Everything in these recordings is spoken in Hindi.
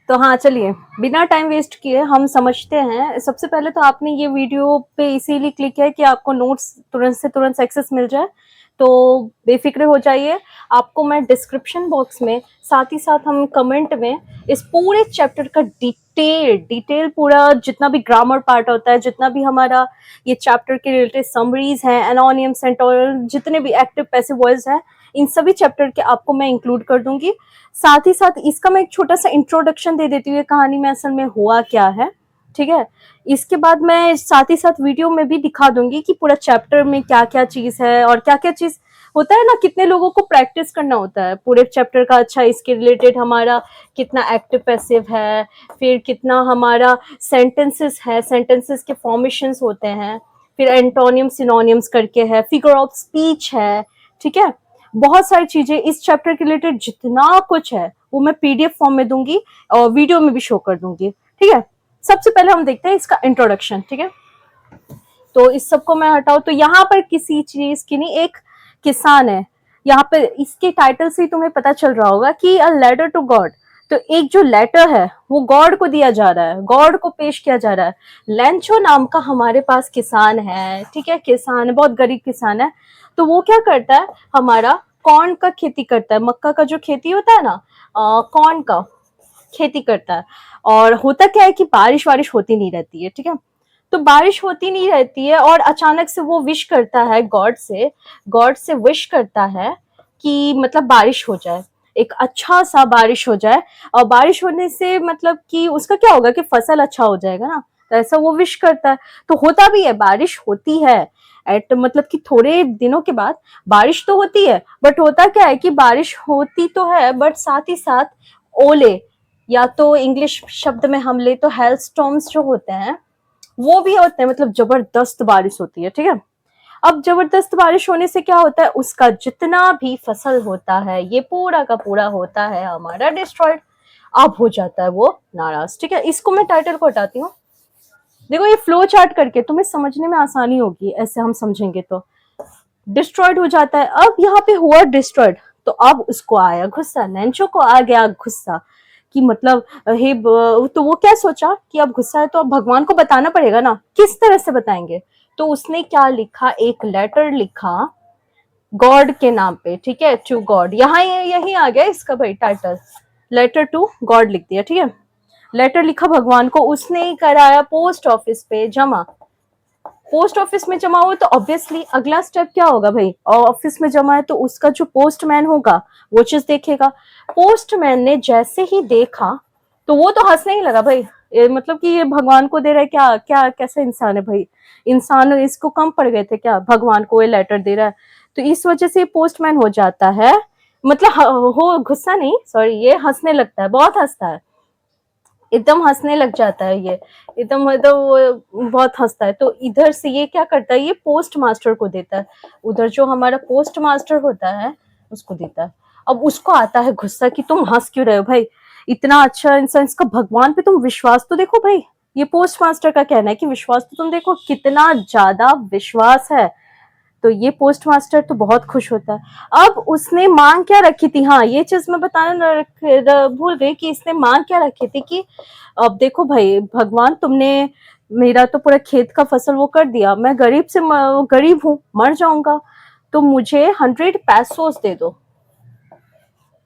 तो हाँ, चलिए बिना टाइम वेस्ट किए हम समझते हैं। सबसे पहले तो आपने ये वीडियो पे इसीलिए क्लिक किया कि आपको नोट्स तुरंत से तुरंत एक्सेस मिल जाए, तो बेफिक्र हो जाइए। आपको मैं डिस्क्रिप्शन बॉक्स में, साथ ही साथ हम कमेंट में इस पूरे चैप्टर का डिटेल पूरा जितना भी ग्रामर पार्ट होता है, जितना भी हमारा ये चैप्टर के रिलेटेड समरीज हैं, एनोनियम, सेंटोरल, जितने भी एक्टिव पैसिव वॉइस हैं, इन सभी चैप्टर के आपको मैं इंक्लूड कर दूंगी। साथ ही साथ इसका मैं एक छोटा सा इंट्रोडक्शन दे देती हूँ कहानी में असल में हुआ क्या है, ठीक है। इसके बाद मैं साथ ही साथ वीडियो में भी दिखा दूंगी कि पूरा चैप्टर में क्या क्या चीज है और क्या क्या चीज होता है ना, कितने लोगों को प्रैक्टिस करना होता है पूरे चैप्टर का। अच्छा, इसके रिलेटेड हमारा कितना एक्टिव पैसिव है, फिर कितना हमारा सेंटेंसेस है, सेंटेंसेस के फॉर्मेशंस होते हैं, फिर एंटोनियम सिनोनियम्स करके है, फिगर ऑफ स्पीच है, ठीक है। बहुत सारी चीजें इस चैप्टर के रिलेटेड जितना कुछ है वो मैं पीडीएफ फॉर्म में दूंगी और वीडियो में भी शो कर दूंगी, ठीक है। सबसे पहले हम देखते हैं इसका इंट्रोडक्शन, ठीक है। तो इस सबको मैं हटाऊं तो यहाँ पर किसी चीज की नहीं, एक किसान है यहाँ पे। इसके टाइटल से ही तुम्हें पता चल रहा होगा कि अ लेटर टू गॉड। तो एक जो लेटर है वो गॉड को दिया जा रहा है, गॉड को पेश किया जा रहा है। लेंचो नाम का हमारे पास किसान है, ठीक है, किसान है, बहुत गरीब किसान है। तो वो क्या करता है, हमारा कॉर्न का खेती करता है, मक्का का जो खेती होता है ना, कॉर्न का खेती करता है। और होता क्या है कि बारिश वारिश होती नहीं रहती है, ठीक है। तो बारिश होती नहीं रहती है और अचानक से वो विश करता है गॉड से विश करता है कि मतलब बारिश हो जाए, एक अच्छा सा बारिश हो जाए। और बारिश होने से मतलब कि उसका क्या होगा कि फसल अच्छा हो जाएगा ना, तो ऐसा वो विश करता है। तो होता भी है, बारिश होती है एट मतलब कि थोड़े दिनों के बाद बारिश तो होती है, बट होता क्या है कि बारिश होती तो है बट साथ ही साथ ओले, या तो इंग्लिश शब्द में हम ले तो हेल स्टॉर्म्स जो होते हैं वो भी होते हैं, मतलब जबरदस्त बारिश होती है, ठीक है। अब जबरदस्त बारिश होने से क्या होता है, उसका जितना भी फसल होता है ये पूरा का पूरा होता है हमारा डिस्ट्रॉयड। अब हो जाता है वो नाराज, ठीक है। इसको मैं टाइटल को हटाती हूँ। देखो ये फ्लो चार्ट करके तुम्हें समझने में आसानी होगी, ऐसे हम समझेंगे तो। डिस्ट्रॉयड हो जाता है, अब यहाँ पे हुआ डिस्ट्रॉयड, तो अब उसको आया गुस्सा, नेंचो को आ गया गुस्सा कि मतलब हे तो वो क्या सोचा कि अब गुस्सा है तो अब भगवान को बताना पड़ेगा ना, किस तरह से बताएंगे। तो उसने क्या लिखा, एक लेटर लिखा गॉड के नाम पे, ठीक है, टू गॉड। यहाँ यही आ गया इसका भाई टाइटल, लेटर टू गॉड लिख दिया, ठीक है। लेटर लिखा भगवान को, उसने कराया पोस्ट ऑफिस पे जमा। पोस्ट ऑफिस में जमा हुआ तो ऑब्वियसली अगला स्टेप क्या होगा भाई, ऑफिस में जमा है तो उसका जो पोस्टमैन होगा वो चीज देखेगा। पोस्टमैन ने जैसे ही देखा तो वो तो हंसने ही लगा भाई, मतलब कि ये भगवान को दे रहा है क्या, क्या कैसे इंसान है भाई, इंसान इसको कम पड़ गए थे क्या, भगवान को ये लेटर दे रहा है। तो इस वजह से पोस्टमैन हो जाता है, मतलब हो गुस्सा नहीं, सॉरी, ये हंसने लगता है, बहुत हंसता है, एकदम हंसने लग जाता है ये, एकदम मतलब बहुत हंसता है। तो इधर से ये क्या करता है, ये पोस्ट मास्टर को देता है, उधर जो हमारा पोस्ट मास्टर होता है उसको देता है। अब उसको आता है गुस्सा कि तुम हंस क्यों रहे हो भाई, इतना अच्छा इंसान, इसका भगवान पे तुम विश्वास तो देखो भाई। ये पोस्ट मास्टर का कहना है कि विश्वास तो तुम देखो, कितना ज्यादा विश्वास है। तो ये पोस्ट मास्टर तो बहुत खुश होता है। अब उसने मांग क्या रखी थी, हाँ ये चीज मैं बताना भूल गई कि इसने मांग क्या रखी थी कि अब देखो भाई भगवान, तुमने मेरा तो पूरा खेत का फसल वो कर दिया, मैं गरीब से गरीब हूँ, मर जाऊंगा, तो मुझे 100 पैसोस दे दो,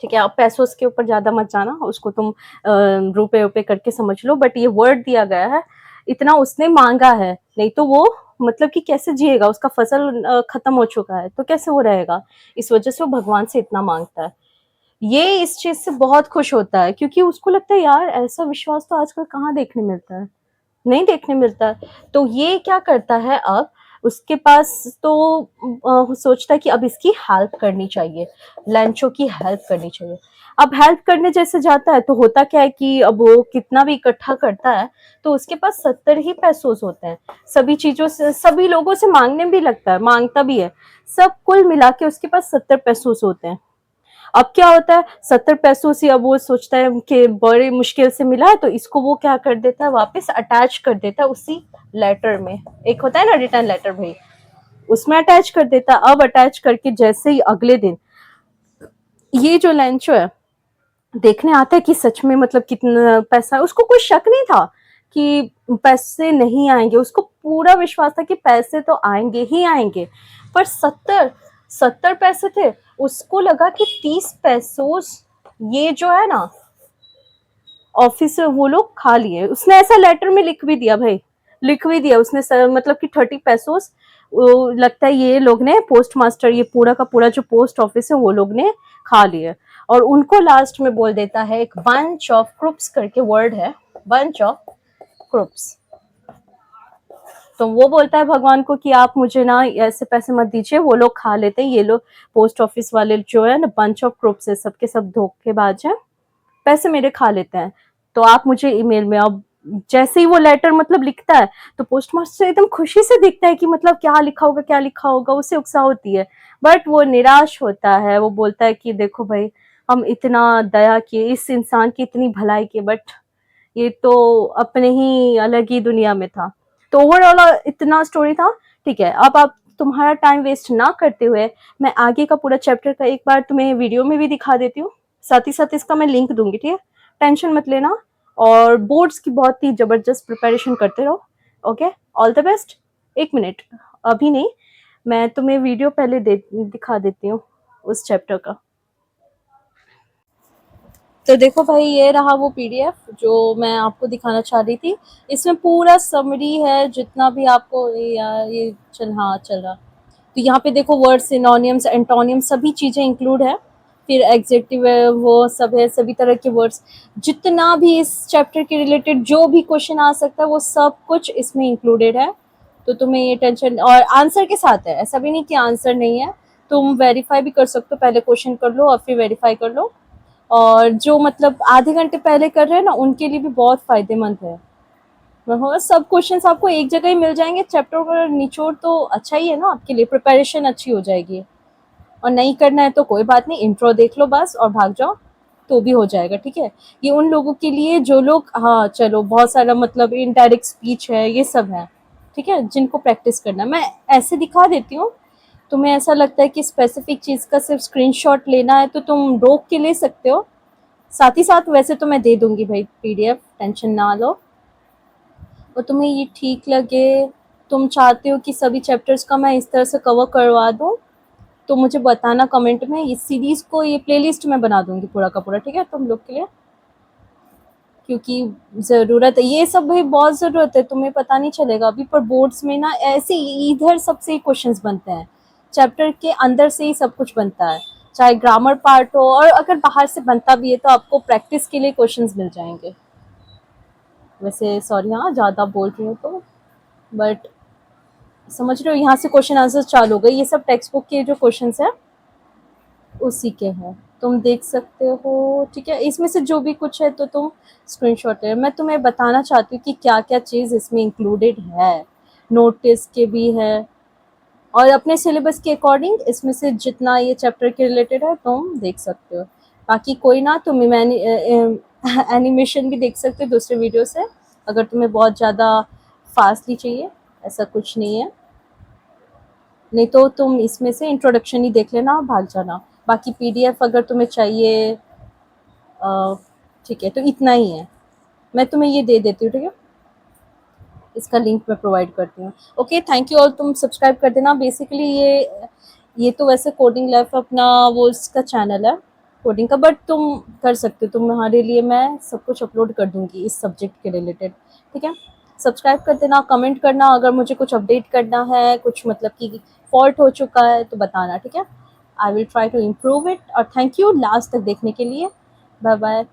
ठीक है। अब पैसोस के ऊपर ज्यादा मत जाना, उसको तुम रुपए रुपए करके समझ लो, बट ये वर्ड दिया गया है, इतना उसने मांगा है, नहीं तो वो मतलब कि कैसे जिएगा, उसका फसल खत्म हो चुका है तो कैसे वो रहेगा, इस वजह से वो भगवान से इतना मांगता है। ये इस चीज से बहुत खुश होता है क्योंकि उसको लगता है यार ऐसा विश्वास तो आजकल कहाँ देखने मिलता है, नहीं देखने मिलता। तो ये क्या करता है, अब उसके पास तो सोचता है कि अब इसकी हेल्प करनी चाहिए, लैंचो की हेल्प करनी चाहिए। अब हेल्प करने जैसे जाता है तो होता क्या है कि अब वो कितना भी इकट्ठा करता है तो उसके पास 70 ही पैसोस होते हैं, सभी चीजों से, सभी लोगों से मांगने भी लगता है, मांगता भी है, सब कुल मिला के उसके पास 70 पैसोस होते हैं। अब क्या होता है, 70 पैसों से अब वो सोचता है कि बड़े मुश्किल से मिला है तो इसको वो क्या कर देता है, वापस अटैच कर देता है उसी लेटर में, एक होता है ना रिटर्न लेटर भाई, उसमें अटैच कर देता है। अब अटैच करके जैसे ही अगले दिन ये जो लैंचो है देखने आता है कि सच में मतलब कितना पैसा है। उसको कोई शक नहीं था कि पैसे नहीं आएँगे, उसको पूरा विश्वास था कि पैसे तो आएँगे ही आएँगे। पर 70 पैसे थे, उसको लगा कि 30 पेसोस ये जो है ना ऑफिस से वो लोग खा लिए। उसने ऐसा लेटर में लिख भी दिया भाई, लिख भी दिया उसने मतलब कि 30 पेसोस लगता है ये लोग ने पोस्ट मास्टर, ये पूरा का पूरा जो पोस्ट ऑफिस है वो लोग ने खा लिए। और उनको लास्ट में बोल देता है, एक बंच ऑफ क्रुप्स करके वर्ड है, बंच ऑफ क्रुप्स। तो वो बोलता है भगवान को कि आप मुझे ना ऐसे पैसे मत दीजिए, वो लोग खा लेते हैं, ये लोग पोस्ट ऑफिस वाले जो है ना बंच ऑफ क्रुप्स है, सबके सब धोखेबाज है, पैसे मेरे खा लेते हैं, तो आप मुझे ईमेल में। अब जैसे ही वो लेटर मतलब लिखता है तो पोस्ट मास्टर एकदम खुशी से देखता है कि मतलब क्या लिखा होगा, क्या लिखा होगा, उसे उत्साह होती है। बट वो निराश होता है, वो बोलता है कि देखो भाई, हम इतना दया किए इस इंसान की, इतनी भलाई की, बट ये तो अपने ही अलग ही दुनिया में था। तो ओवरऑल इतना स्टोरी था। ठीक है, अब आप तुम्हारा टाइम वेस्ट ना करते हुए मैं आगे का पूरा चैप्टर का एक बार तुम्हें वीडियो में भी दिखा देती हूँ, साथ ही साथ इसका मैं लिंक दूंगी, ठीक है, टेंशन मत लेना। और बोर्ड्स की बहुत ही जबरदस्त प्रिपरेशन करते रहो। Okay, all the best. एक मिनट, अभी नहीं, मैं तुम्हें वीडियो पहले दिखा देती हूँ उस चैप्टर का। तो देखो भाई, ये रहा वो पीडीएफ जो मैं आपको दिखाना चाह रही थी। इसमें पूरा समरी है, जितना भी आपको ये चल रहा। तो यहाँ पे देखो वर्ड, सिनोनिम्स, एंटोनियम, सभी चीज़ें इंक्लूड है। फिर एग्जेक्टिव है, वो सब है, सभी तरह के वर्ड्स, जितना भी इस चैप्टर के रिलेटेड जो भी क्वेश्चन आ सकता है वो सब कुछ इसमें इंक्लूडेड है। तो तुम्हें ये टेंशन, और आंसर के साथ है, ऐसा भी नहीं कि आंसर नहीं है। तुम वेरीफाई भी कर सकते हो, पहले क्वेश्चन कर लो और फिर वेरीफाई कर लो। और जो मतलब आधे घंटे पहले कर रहे हैं ना, उनके लिए भी बहुत फायदेमंद है। सब क्वेश्चंस आपको एक जगह ही मिल जाएंगे, चैप्टर का निचोड़ तो अच्छा ही है ना, आपके लिए प्रिपरेशन अच्छी हो जाएगी। और नहीं करना है तो कोई बात नहीं, इंट्रो देख लो बस और भाग जाओ, तो भी हो जाएगा, ठीक है। ये उन लोगों के लिए जो लोग, हाँ चलो, बहुत सारा मतलब इनडायरेक्ट स्पीच है, ये सब है, ठीक है, जिनको प्रैक्टिस करना। मैं ऐसे दिखा देती हूँ, तुम्हें ऐसा लगता है कि स्पेसिफिक चीज़ का सिर्फ स्क्रीनशॉट लेना है तो तुम रोक के ले सकते हो। साथ ही साथ वैसे तो मैं दे दूंगी भाई पीडीएफ, टेंशन ना लो। और तुम्हें ये ठीक लगे, तुम चाहते हो कि सभी चैप्टर्स का मैं इस तरह से कवर करवा दूँ, तो मुझे बताना कमेंट में। इस सीरीज़ को, ये प्लेलिस्ट मैं बना दूंगी पूरा का पूरा, ठीक है, तुम लोग के लिए, क्योंकि ज़रूरत है ये सब भाई, बहुत ज़रूरत है। तुम्हें पता नहीं चलेगा अभी, पर बोर्ड्स में ना ऐसे इधर सबसे ही क्वेश्चंस बनते हैं, चैप्टर के अंदर से ही सब कुछ बनता है, चाहे ग्रामर पार्ट हो, और अगर बाहर से बनता भी है तो आपको प्रैक्टिस के लिए क्वेश्चंस मिल जाएंगे। वैसे सॉरी, हाँ ज़्यादा बोल रही हूँ तो, बट समझ रहे हो, यहाँ से क्वेश्चन आंसर चालू हो गए, ये सब टेक्स्ट बुक के जो क्वेश्चंस हैं उसी के हैं, तुम देख सकते हो, ठीक है। इसमें से जो भी कुछ है तो तुम स्क्रीनशॉट ले। मैं तुम्हें बताना चाहती हूँ कि क्या क्या चीज़ इसमें इंक्लूडेड है, नोटिस के भी है, और अपने सिलेबस के अकॉर्डिंग इसमें से जितना ये चैप्टर के रिलेटेड है तुम देख सकते हो। बाकी कोई ना, तुम एनिमेशन भी देख सकते हो दूसरे वीडियो से, अगर तुम्हें बहुत ज़्यादा फास्टली चाहिए, ऐसा कुछ नहीं है। नहीं तो तुम इसमें से इंट्रोडक्शन ही देख लेना, भाग जाना। बाकी पीडीएफ अगर तुम्हें चाहिए, ठीक है, तो इतना ही है, मैं तुम्हें ये दे देती हूँ, ठीक है, इसका लिंक मैं प्रोवाइड करती हूँ। Okay, thank you. और तुम सब्सक्राइब कर देना। बेसिकली ये तो वैसे कोडिंग लाइफ अपना वो इसका चैनल है कोडिंग का, बट तुम कर सकते हो, तुम्हारे लिए मैं सब कुछ अपलोड कर दूँगी इस सब्जेक्ट के रिलेटेड, ठीक है। सब्सक्राइब कर देना, कमेंट करना, अगर मुझे कुछ अपडेट करना है, कुछ मतलब कि फॉल्ट हो चुका है तो बताना, ठीक है। I will try to improve it. और थैंक यू लास्ट तक देखने के लिए। Bye bye.